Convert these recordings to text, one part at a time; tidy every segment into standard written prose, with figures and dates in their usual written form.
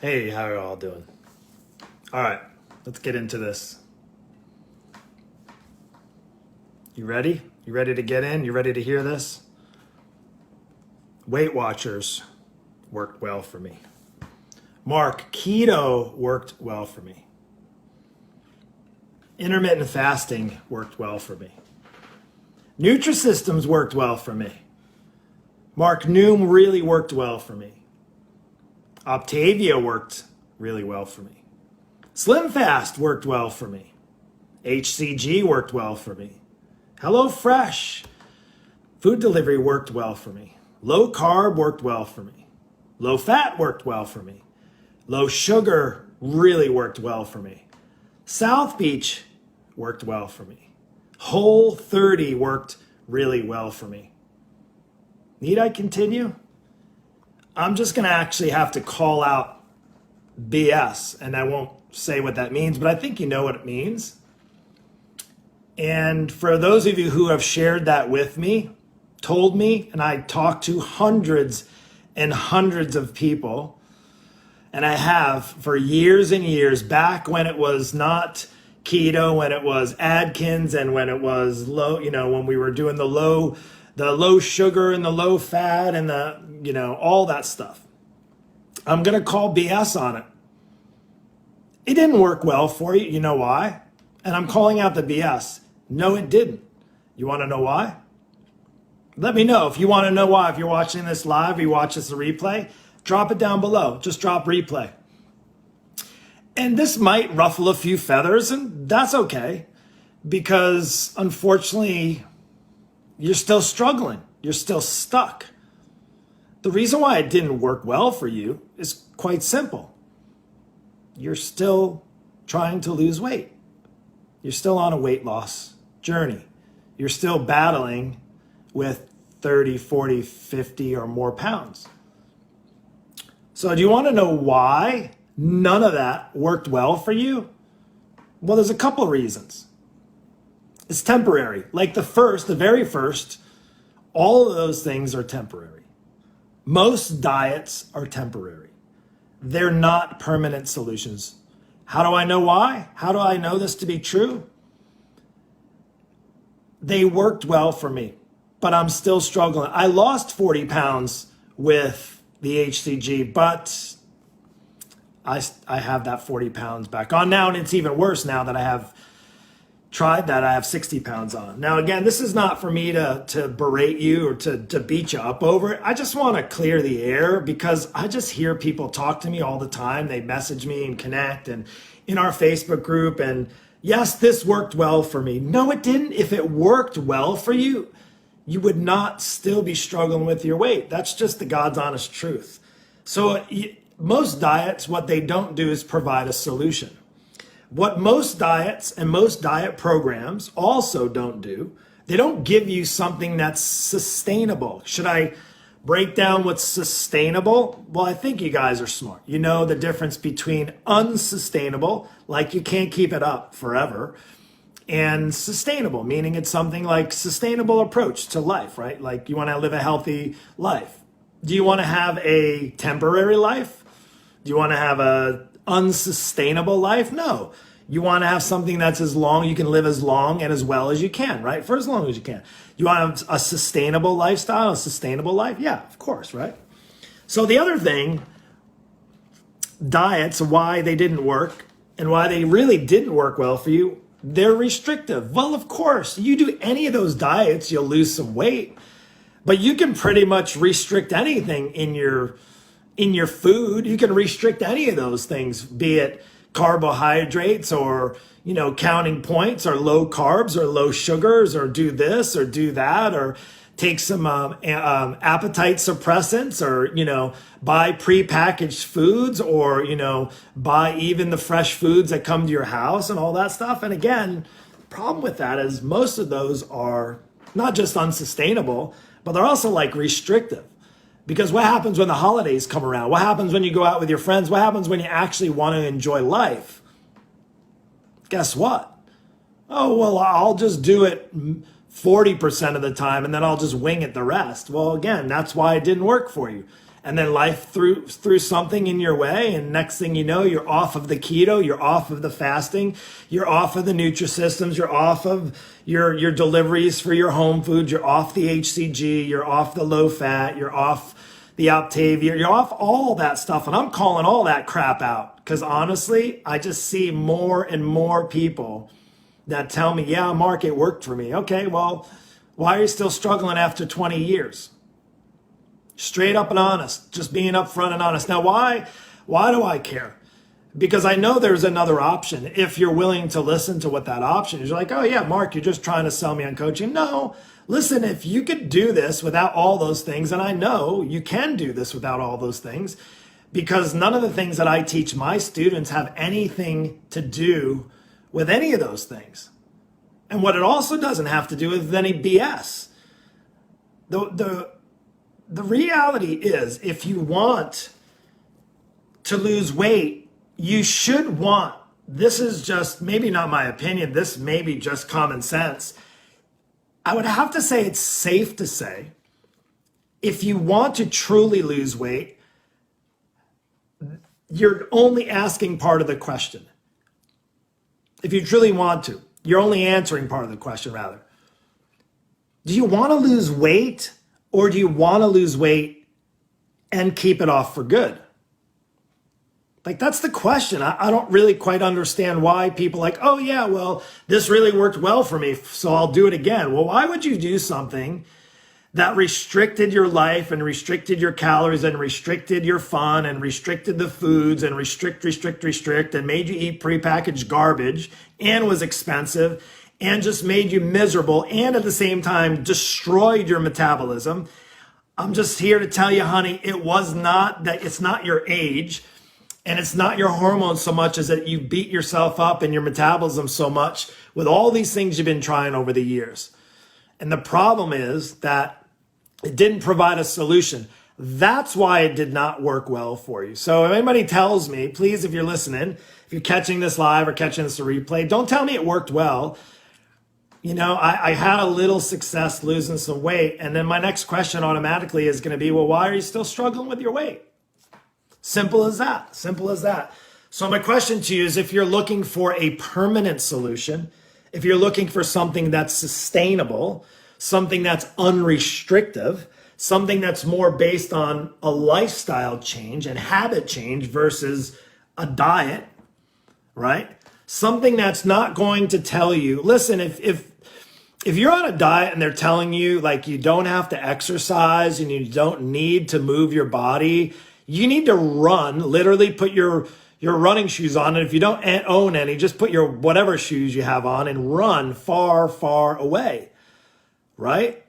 Hey, how are you all doing? All right, let's get into this. You ready? You ready to get in? You ready to hear this? Weight Watchers worked well for me. Mark, keto worked well for me. Intermittent fasting worked well for me. NutriSystems worked well for me. Mark, Noom really worked well for me. Optavia worked really well for me. Slim Fast worked well for me. HCG worked well for me. HelloFresh food delivery worked well for me. Low carb worked well for me. Low fat worked well for me. Low sugar really worked well for me. South Beach worked well for me. Whole 30 worked really well for me. Need I continue? I'm just going to actually have to call out BS, and I won't say what that means, but I think you know what it means. And for those of you who have shared that with me, told me, and I talked to hundreds and hundreds of people, and I have for years and years, back when it was not keto, when it was Atkins, and when it was low, when we were doing the low sugar and the low fat and all that stuff. I'm going to call BS on it. It didn't work well for you. You know why? And I'm calling out the BS. No, it didn't. You want to know why? Let me know. If you want to know why, if you're watching this live, or you watch this replay, drop it down below. Just drop replay. And this might ruffle a few feathers, and that's okay, because unfortunately, you're still struggling. You're still stuck. The reason why it didn't work well for you is quite simple. You're still trying to lose weight. You're still on a weight loss journey. You're still battling with 30, 40, 50 or more pounds. So do you want to know why none of that worked well for you? Well, there's a couple of reasons. It's temporary. Like the very first, all of those things are temporary. Most diets are temporary. They're not permanent solutions. How do I know why? How do I know this to be true? They worked well for me, but I'm still struggling. I lost 40 pounds with the HCG, but I have that 40 pounds back on now, and it's even worse now that I have tried that. I have 60 pounds on. Now, again, this is not for me to berate you or to beat you up over it. I just want to clear the air, because I just hear people talk to me all the time. They message me and connect and in our Facebook group. And yes, this worked well for me. No, it didn't. If it worked well for you, you would not still be struggling with your weight. That's just the God's honest truth. So most diets, what they don't do is provide a solution. What most diets and most diet programs also don't do, they don't give you something that's sustainable. Should I break down what's sustainable? Well, I think you guys are smart. You know the difference between unsustainable, like you can't keep it up forever, and sustainable, meaning it's something like sustainable approach to life, right? Like you want to live a healthy life. Do you want to have a temporary life? Do you want to have a unsustainable life? No. You want to have something that's as long, you can live as long and as well as you can, right? For as long as you can. You want a sustainable lifestyle, a sustainable life? Yeah, of course, right? So the other thing, diets, why they didn't work and why they really didn't work well for you, they're restrictive. Well, of course, you do any of those diets, you'll lose some weight, but you can pretty much restrict anything in your food. You can restrict any of those things, be it carbohydrates or, counting points, or low carbs or low sugars, or do this or do that, or take some appetite suppressants, or, buy prepackaged foods, or, buy even the fresh foods that come to your house and all that stuff. And again, the problem with that is most of those are not just unsustainable, but they're also like restrictive. Because what happens when the holidays come around? What happens when you go out with your friends? What happens when you actually want to enjoy life? Guess what? Oh, well, I'll just do it 40% of the time and then I'll just wing it the rest. Well, again, that's why it didn't work for you. and then life threw something in your way, and next thing you know, you're off of the keto, you're off of the fasting, you're off of the NutriSystems, you're off of your deliveries for your home food, you're off the HCG, you're off the low fat, you're off the Optavia, you're off all that stuff. And I'm calling all that crap out because honestly, I just see more and more people that tell me, yeah, Mark, it worked for me. Okay, well, why are you still struggling after 20 years? Straight up and honest, just being upfront and honest. Now, why do I care? Because I know there's another option. If you're willing to listen to what that option is, you're like, oh yeah, Mark, you're just trying to sell me on coaching. No, listen, if you could do this without all those things, and I know you can do this without all those things, because none of the things that I teach my students have anything to do with any of those things. And what it also doesn't have to do with any BS. The reality is, if you want to lose weight, you should want, this is just maybe not my opinion, this may be just common sense. I would have to say it's safe to say, if you want to truly lose weight, you're only asking part of the question. If you truly want to, you're only answering part of the question, rather. Do you want to lose weight? Or do you want to lose weight and keep it off for good? Like, that's the question. I don't really quite understand why people like, oh yeah, well, this really worked well for me, so I'll do it again. Well, why would you do something that restricted your life and restricted your calories and restricted your fun and restricted the foods and restrict and made you eat prepackaged garbage and was expensive and just made you miserable and at the same time destroyed your metabolism? I'm just here to tell you, honey, it was not that. It's not your age and it's not your hormones so much as that you beat yourself up and your metabolism so much with all these things you've been trying over the years. And the problem is that it didn't provide a solution. That's why it did not work well for you. So if anybody tells me, please, if you're listening, if you're catching this live or catching this a replay, don't tell me it worked well. You know, I had a little success losing some weight. And then my next question automatically is going to be, well, why are you still struggling with your weight? Simple as that. Simple as that. So my question to you is, if you're looking for a permanent solution, if you're looking for something that's sustainable, something that's unrestrictive, something that's more based on a lifestyle change and habit change versus a diet, right? Something that's not going to tell you, listen, if you're on a diet and they're telling you like you don't have to exercise and you don't need to move your body, you need to run, literally put your running shoes on. And if you don't own any, just put your whatever shoes you have on and run far, far away, right?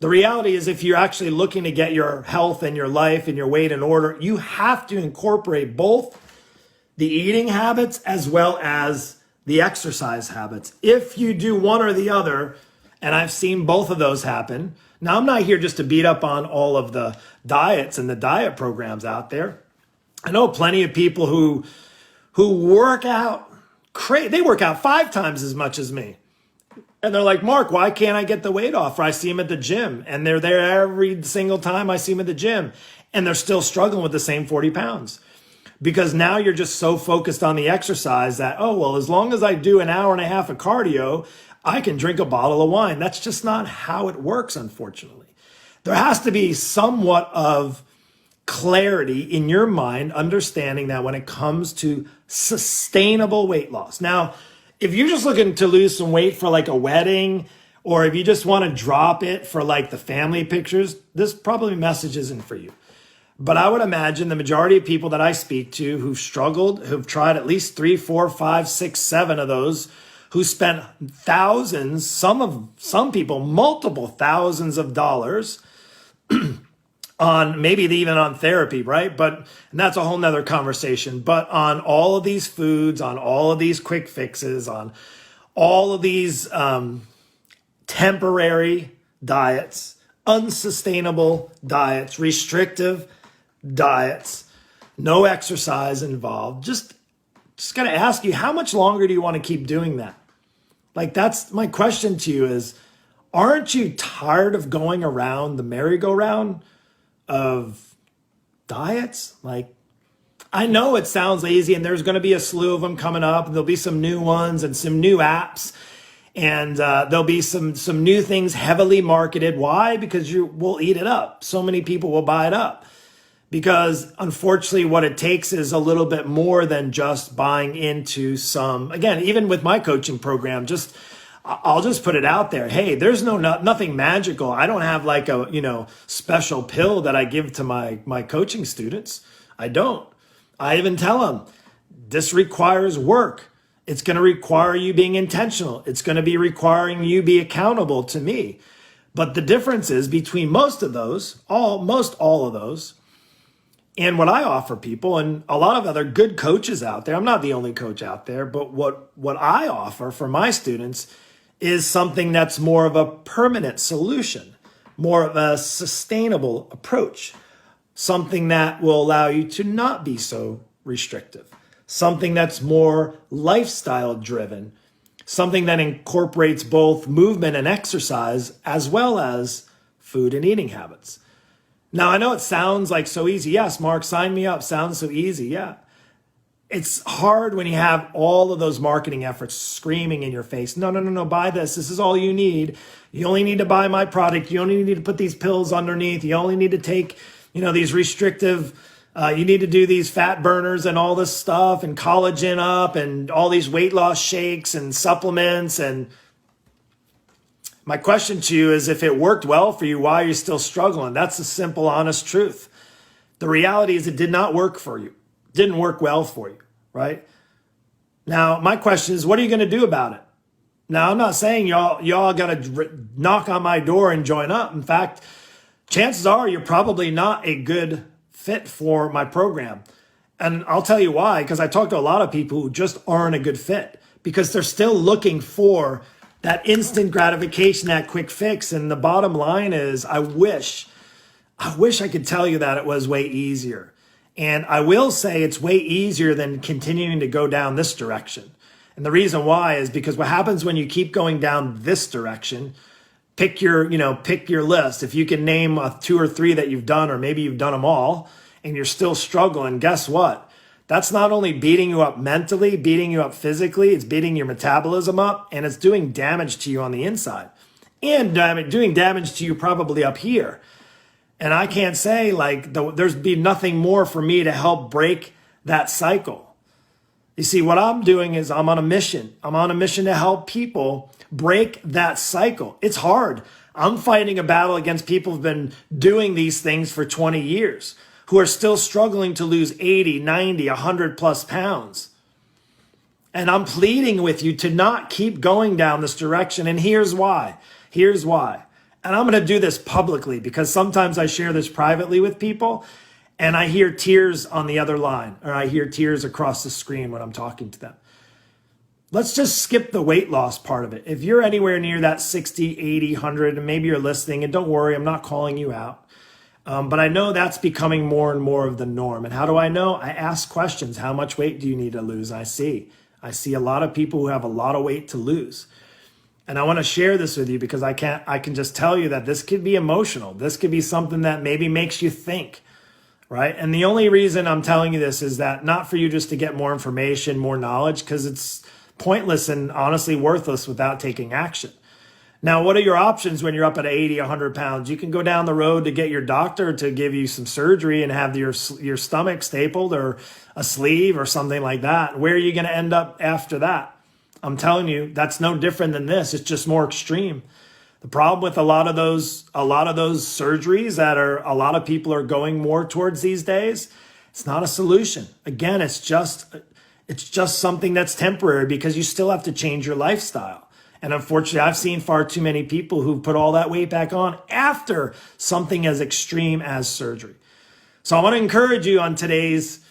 The reality is, if you're actually looking to get your health and your life and your weight in order, you have to incorporate both the eating habits as well as the exercise habits. If you do one or the other, and I've seen both of those happen. Now, I'm not here just to beat up on all of the diets and the diet programs out there. I know plenty of people who work out, they work out 5 times as much as me. And they're like, Mark, why can't I get the weight off? Or I see them at the gym and they're there every single time I see them at the gym and they're still struggling with the same 40 pounds. Because now you're just so focused on the exercise that, oh, well, as long as I do an hour and a half of cardio, I can drink a bottle of wine. That's just not how it works, unfortunately. There has to be somewhat of clarity in your mind, understanding that when it comes to sustainable weight loss. Now, if you're just looking to lose some weight for like a wedding, or if you just want to drop it for like the family pictures, this probably message isn't for you. But I would imagine the majority of people that I speak to who've struggled, who've tried at least 3, 4, 5, 6, 7 of those, who spent thousands, some people multiple thousands of dollars on maybe even on therapy, right? And that's a whole nother conversation. But on all of these foods, on all of these quick fixes, on all of these temporary diets, unsustainable diets, restrictive diets, no exercise involved. Just got to ask you, how much longer do you want to keep doing that? Like, that's my question to you is, aren't you tired of going around the merry-go-round of diets? Like, I know it sounds easy, and there's going to be a slew of them coming up, and there'll be some new ones and some new apps, and there'll be some new things heavily marketed. Why? Because we'll eat it up. So many people will buy it up. Because unfortunately, what it takes is a little bit more than just buying into some, again, even with my coaching program, I'll just put it out there. Hey, there's nothing magical. I don't have like a, special pill that I give to my coaching students. I don't. I even tell them this requires work. It's going to require you being intentional. It's going to be requiring you be accountable to me. But the difference is between most of those, almost all of those, and what I offer people and a lot of other good coaches out there, I'm not the only coach out there, but what I offer for my students is something that's more of a permanent solution, more of a sustainable approach, something that will allow you to not be so restrictive, something that's more lifestyle driven, something that incorporates both movement and exercise as well as food and eating habits. Now, I know it sounds like so easy. Yes, Mark, sign me up. Sounds so easy. Yeah. It's hard when you have all of those marketing efforts screaming in your face. No, buy this. This is all you need. You only need to buy my product. You only need to put these pills underneath. You only need to take, these restrictive, you need to do these fat burners and all this stuff and collagen up and all these weight loss shakes and supplements. And my question to you is, if it worked well for you, why are you still struggling? That's the simple, honest truth. The reality is it did not work for you. Didn't work well for you, right? Now, my question is, what are you going to do about it? Now, I'm not saying y'all got to knock on my door and join up. In fact, chances are you're probably not a good fit for my program. And I'll tell you why, because I talk to a lot of people who just aren't a good fit because they're still looking for that instant gratification, that quick fix. And the bottom line is, I wish I could tell you that it was way easier. And I will say it's way easier than continuing to go down this direction. And the reason why is because what happens when you keep going down this direction, pick your list. If you can name 2 or 3 that you've done, or maybe you've done them all and you're still struggling, guess what? That's not only beating you up mentally, beating you up physically, it's beating your metabolism up, and it's doing damage to you on the inside. And doing damage to you probably up here. And I can't say there's be nothing more for me to help break that cycle. You see, what I'm doing is I'm on a mission. I'm on a mission to help people break that cycle. It's hard. I'm fighting a battle against people who've been doing these things for 20 years, who are still struggling to lose 80, 90, 100 plus pounds. And I'm pleading with you to not keep going down this direction. And here's why. And I'm going to do this publicly because sometimes I share this privately with people and I hear tears on the other line, or I hear tears across the screen when I'm talking to them. Let's just skip the weight loss part of it. If you're anywhere near that 60, 80, 100, and maybe you're listening, and don't worry, I'm not calling you out. But I know that's becoming more and more of the norm. And how do I know? I ask questions. How much weight do you need to lose? I see a lot of people who have a lot of weight to lose. And I want to share this with you because I can just tell you that this could be emotional. This could be something that maybe makes you think, right? And the only reason I'm telling you this is that not for you just to get more information, more knowledge, because it's pointless and honestly worthless without taking action. Now, what are your options when you're up at 80, 100 pounds? You can go down the road to get your doctor to give you some surgery and have your stomach stapled or a sleeve or something like that. Where are you going to end up after that? I'm telling you, that's no different than this. It's just more extreme. The problem with a lot of those surgeries that a lot of people are going more towards these days, it's not a solution. Again, it's just something that's temporary because you still have to change your lifestyle. And unfortunately, I've seen far too many people who put all that weight back on after something as extreme as surgery. So I want to encourage you on today's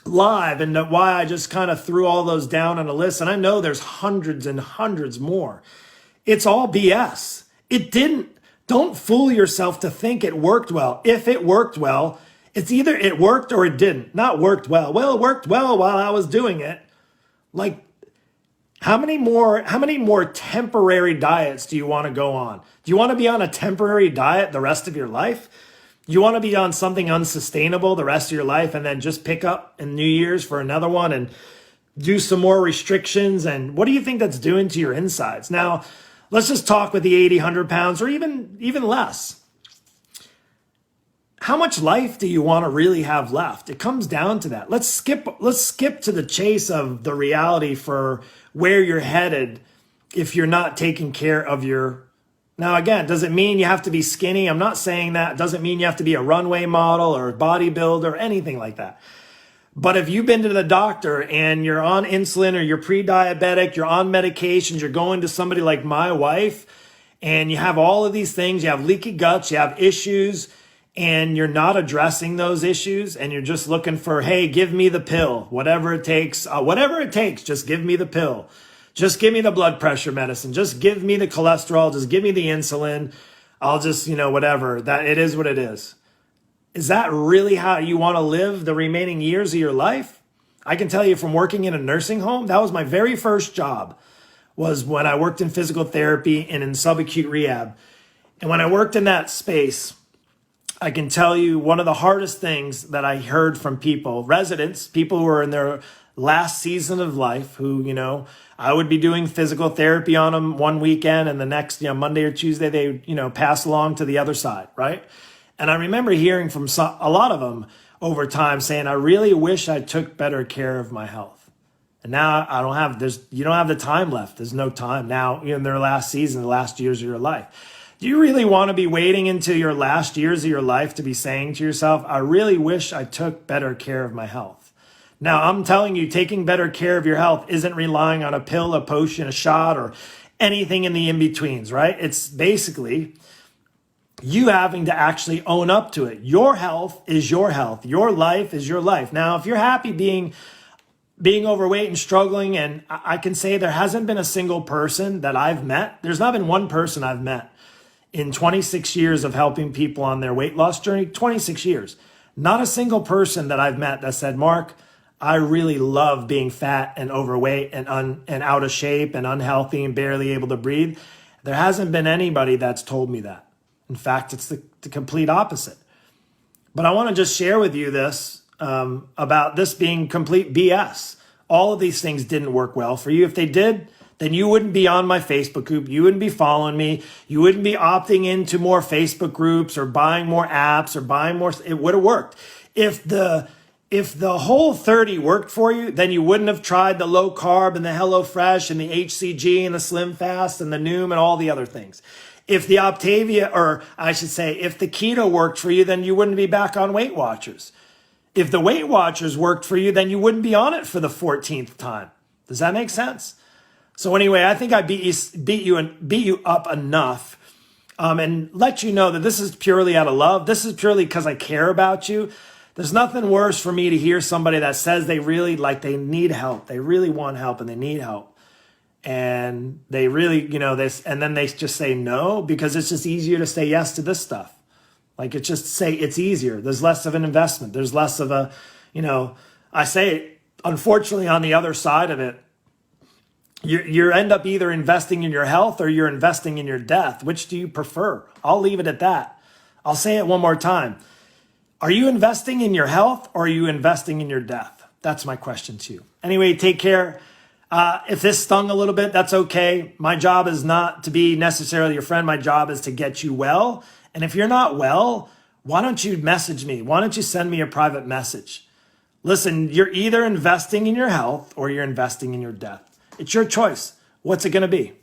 live, and why I just kind of threw all those down on a list. And I know there's hundreds and hundreds more. It's all BS. It didn't. Don't fool yourself to think it worked well. If it worked well, it's either it worked or it didn't. Not worked well. Well, it worked well while I was doing it. How many more temporary diets do you want to go on? Do you want to be on a temporary diet the rest of your life? You want to be on something unsustainable the rest of your life and then just pick up in New Year's for another one and do some more restrictions. And what do you think that's doing to your insides? Now, let's just talk with the 80, 100 pounds or even less. How much life do you want to really have left? It comes down to that. Let's skip to the chase of the reality for where you're headed if you're not taking care of your. Now, again, does it mean you have to be skinny? I'm not saying that. It doesn't mean you have to be a runway model or a bodybuilder or anything like that. But if you've been to the doctor and you're on insulin or you're pre-diabetic, you're on medications, you're going to somebody like my wife, and you have all of these things, you have leaky guts, you have issues, and you're not addressing those issues, and you're just looking for, hey, give me the pill, whatever it takes, just give me the pill. Just give me the blood pressure medicine. Just give me the cholesterol. Just give me the insulin. I'll just, whatever. That it is what it is. Is that really how you want to live the remaining years of your life? I can tell you from working in a nursing home, that was my very first job, was when I worked in physical therapy and in subacute rehab. And when I worked in that space, I can tell you one of the hardest things that I heard from people, residents, people who are in their last season of life, who, I would be doing physical therapy on them one weekend and the next, Monday or Tuesday, they, pass along to the other side, right? And I remember hearing from a lot of them over time saying, I really wish I took better care of my health. And now you don't have the time left. There's no time now in their last season, the last years of your life. Do you really want to be waiting into your last years of your life to be saying to yourself, I really wish I took better care of my health? Now, I'm telling you, taking better care of your health isn't relying on a pill, a potion, a shot, or anything in the in-betweens, right? It's basically you having to actually own up to it. Your health is your health. Your life is your life. Now, if you're happy being overweight and struggling, and I can say there hasn't been a single person that I've met. There's not been one person I've met in 26 years of helping people on their weight loss journey, 26 years. Not a single person that I've met that said, Mark, I really love being fat and overweight and out of shape and unhealthy and barely able to breathe. There hasn't been anybody that's told me that. In fact, it's the complete opposite. But I want to just share with you this about this being complete BS. All of these things didn't work well for you. If they did, then you wouldn't be on my Facebook group. You wouldn't be following me. You wouldn't be opting into more Facebook groups or buying more apps or buying more. It would have worked. If the Whole 30 worked for you, then you wouldn't have tried the low carb and the HelloFresh and the HCG and the Slim Fast and the Noom and all the other things. If the Optavia, or I should say, if the Keto worked for you, then you wouldn't be back on Weight Watchers. If the Weight Watchers worked for you, then you wouldn't be on it for the 14th time. Does that make sense? So anyway, I think I beat you up enough and let you know that this is purely out of love. This is purely because I care about you. There's nothing worse for me to hear somebody that says they need help. They really want help and they need help. And they really, and then they just say no because it's just easier to say yes to this stuff. Like it's easier. There's less of an investment. There's less of a, I say, unfortunately, on the other side of it, you end up either investing in your health or you're investing in your death. Which do you prefer? I'll leave it at that. I'll say it one more time. Are you investing in your health or are you investing in your death? That's my question to you. Anyway, take care. If this stung a little bit, that's okay. My job is not to be necessarily your friend. My job is to get you well. And if you're not well, why don't you message me? Why don't you send me a private message? Listen, you're either investing in your health or you're investing in your death. It's your choice. What's it going to be?